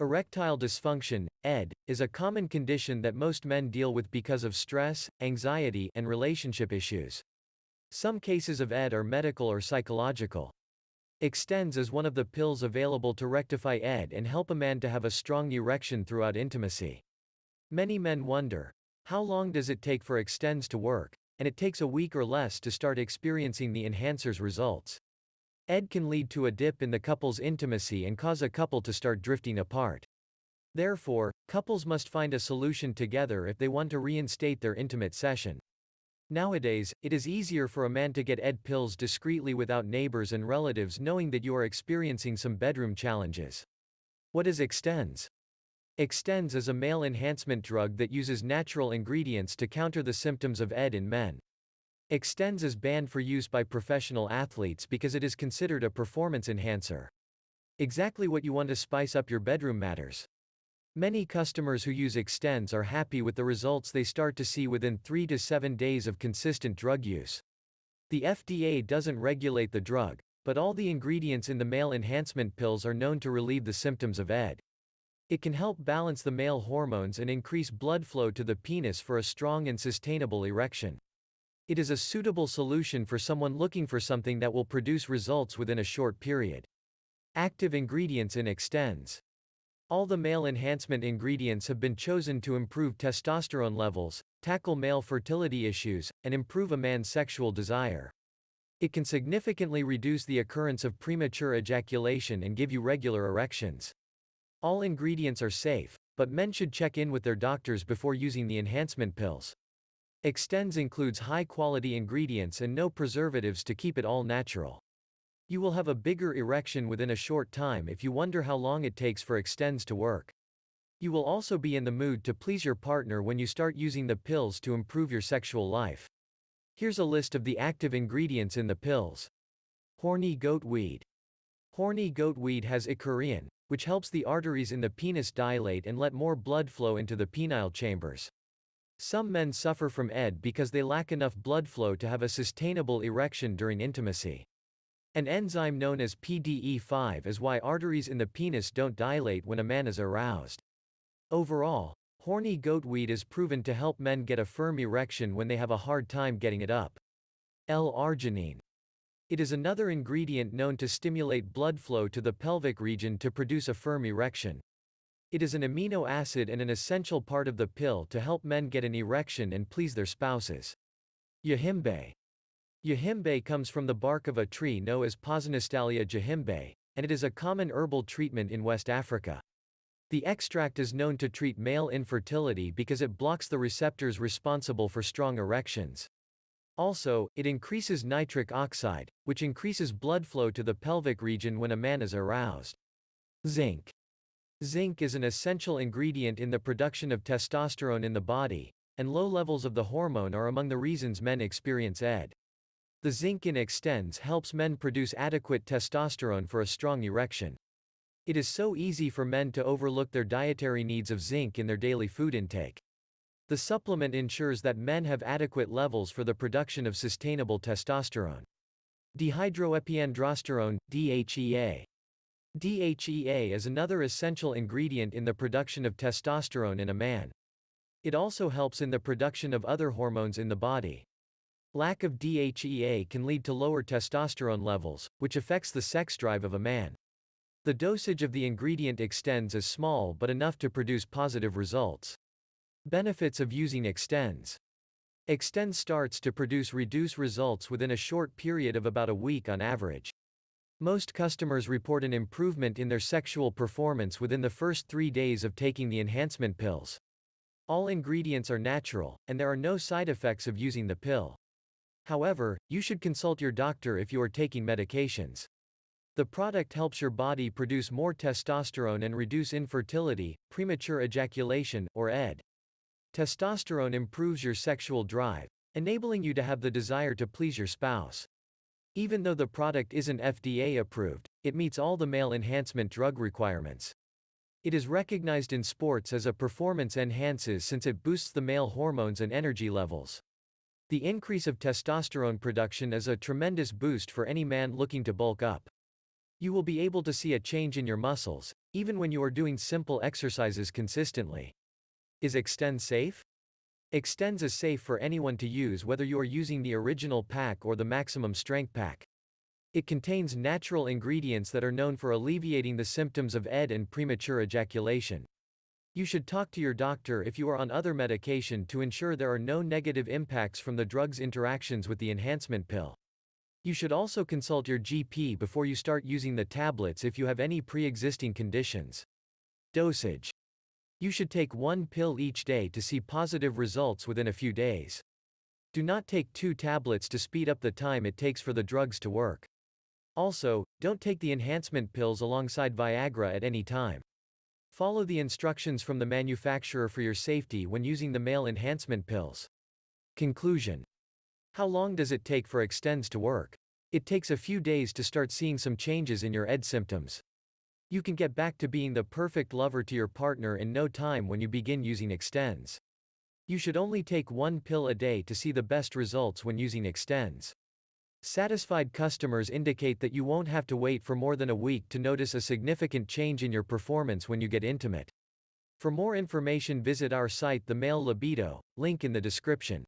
Erectile dysfunction, ED, is a common condition that most men deal with because of stress, anxiety, and relationship issues. Some cases of ED are medical or psychological. ExtenZe is one of the pills available to rectify ED and help a man to have a strong erection throughout intimacy. Many men wonder, how long does it take for ExtenZe to work? And it takes a week or less to start experiencing the enhancer's results. ED can lead to a dip in the couple's intimacy and cause a couple to start drifting apart. Therefore, couples must find a solution together if they want to reinstate their intimate session. Nowadays, it is easier for a man to get ED pills discreetly without neighbors and relatives knowing that you are experiencing some bedroom challenges. What is ExtenZe? ExtenZe is a male enhancement drug that uses natural ingredients to counter the symptoms of ED in men. ExtenZe is banned for use by professional athletes because it is considered a performance enhancer. Exactly what you want to spice up your bedroom matters. Many customers who use ExtenZe are happy with the results they start to see within 3 to 7 days of consistent drug use. The FDA doesn't regulate the drug, but all the ingredients in the male enhancement pills are known to relieve the symptoms of ED. It can help balance the male hormones and increase blood flow to the penis for a strong and sustainable erection. It is a suitable solution for someone looking for something that will produce results within a short period. Active ingredients in ExtenZe. All the male enhancement ingredients have been chosen to improve testosterone levels, tackle male fertility issues, and improve a man's sexual desire. It can significantly reduce the occurrence of premature ejaculation and give you regular erections. All ingredients are safe, but men should check in with their doctors before using the enhancement pills. ExtenZe includes high-quality ingredients and no preservatives to keep it all natural. You will have a bigger erection within a short time if you wonder how long it takes for ExtenZe to work. You will also be in the mood to please your partner when you start using the pills to improve your sexual life. Here's a list of the active ingredients in the pills. Horny goat weed. Horny goat weed has icorian, which helps the arteries in the penis dilate and let more blood flow into the penile chambers. Some men suffer from ED because they lack enough blood flow to have a sustainable erection during intimacy. An enzyme known as PDE5 is why arteries in the penis don't dilate when a man is aroused. Overall, horny goat weed is proven to help men get a firm erection when they have a hard time getting it up. L-arginine. It is another ingredient known to stimulate blood flow to the pelvic region to produce a firm erection. It is an amino acid and an essential part of the pill to help men get an erection and please their spouses. Yohimbe. Yohimbe comes from the bark of a tree known as Posinistalia yohimbe, and it is a common herbal treatment in West Africa. The extract is known to treat male infertility because it blocks the receptors responsible for strong erections. Also, it increases nitric oxide, which increases blood flow to the pelvic region when a man is aroused. Zinc. Zinc is an essential ingredient in the production of testosterone in the body, and low levels of the hormone are among the reasons men experience ED. The zinc in ExtenZe helps men produce adequate testosterone for a strong erection. It is so easy for men to overlook their dietary needs of zinc in their daily food intake. The supplement ensures that men have adequate levels for the production of sustainable testosterone. Dehydroepiandrosterone, DHEA. DHEA is another essential ingredient in the production of testosterone in a man. It also helps in the production of other hormones in the body. Lack of DHEA can lead to lower testosterone levels, which affects the sex drive of a man. The dosage of the ingredient ExtenZe is small but enough to produce positive results. Benefits of using ExtenZe. ExtenZe starts to reduce results within a short period of about a week on average. Most customers report an improvement in their sexual performance within the first 3 days of taking the enhancement pills. All ingredients are natural, and there are no side effects of using the pill. However, you should consult your doctor if you are taking medications. The product helps your body produce more testosterone and reduce infertility, premature ejaculation, or ED. Testosterone improves your sexual drive, enabling you to have the desire to please your spouse. Even though the product isn't FDA approved, it meets all the male enhancement drug requirements. It is recognized in sports as a performance enhancer since it boosts the male hormones and energy levels. The increase of testosterone production is a tremendous boost for any man looking to bulk up. You will be able to see a change in your muscles, even when you are doing simple exercises consistently. Is ExtenZe safe? ExtenZe is safe for anyone to use whether you are using the original pack or the maximum strength pack. It contains natural ingredients that are known for alleviating the symptoms of ED and premature ejaculation. You should talk to your doctor if you are on other medication to ensure there are no negative impacts from the drug's interactions with the enhancement pill. You should also consult your GP before you start using the tablets if you have any pre-existing conditions. Dosage. You should take 1 pill each day to see positive results within a few days. Do not take 2 tablets to speed up the time it takes for the drugs to work. Also, don't take the enhancement pills alongside Viagra at any time. Follow the instructions from the manufacturer for your safety when using the male enhancement pills. Conclusion. How long does it take for ExtenZe to work? It takes a few days to start seeing some changes in your ED symptoms. You can get back to being the perfect lover to your partner in no time when you begin using ExtenZe. You should only take 1 pill a day to see the best results when using ExtenZe. Satisfied customers indicate that you won't have to wait for more than a week to notice a significant change in your performance when you get intimate. For more information, visit our site The Male Libido, link in the description.